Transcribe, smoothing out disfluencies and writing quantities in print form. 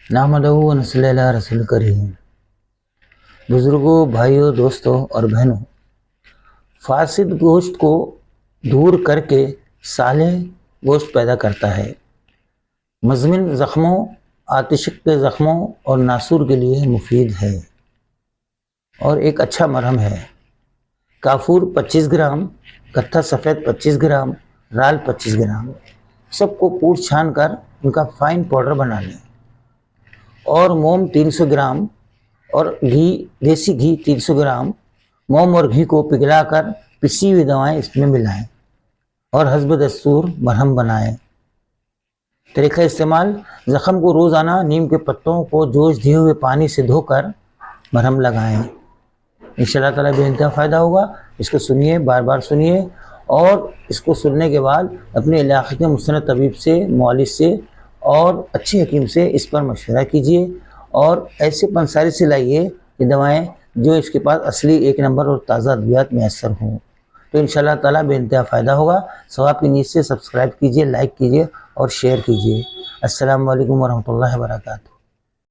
نحمدہ و نصلی علی رسول کریم۔ بزرگوں، بھائیوں، دوستوں اور بہنوں، فاسد گوشت کو دور کر کے صالح گوشت پیدا کرتا ہے۔ مزمن زخموں، آتشک کے زخموں اور ناسور کے لیے مفید ہے اور ایک اچھا مرہم ہے۔ کافور 25 گرام، کتھا سفید 25 گرام، رال 25 گرام، سب کو کوٹ چھان کر ان کا فائن پاؤڈر بنا لیں، اور موم 300 گرام اور گھی، دیسی گھی 300 گرام، موم اور گھی کو پگھلا کر پسی ہوئی دوائیں اس میں ملائیں اور حسب دستور مرہم بنائیں۔ طریقہ استعمال: زخم کو روزانہ نیم کے پتوں کو جوش دیے ہوئے پانی سے دھو کر مرہم لگائیں۔ انشاءاللہ تعالیٰ بے انتہا فائدہ ہوگا۔ اس کو سنیے، بار بار سنیے، اور اس کو سننے کے بعد اپنے علاقے کے مستند طبیب سے، معالج سے اور اچھے حکیم سے اس پر مشورہ کیجیے، اور ایسے پنساری سے لائیے یہ دوائیں جو اس کے پاس اصلی 1 نمبر اور تازہ ادویات میسر ہوں، تو انشاءاللہ تعالیٰ بے انتہا فائدہ ہوگا۔ ثواب کی نیت سے سبسکرائب کیجیے، لائک کیجیے اور شیئر کیجیے۔ السلام علیکم ورحمۃ اللہ وبرکاتہ۔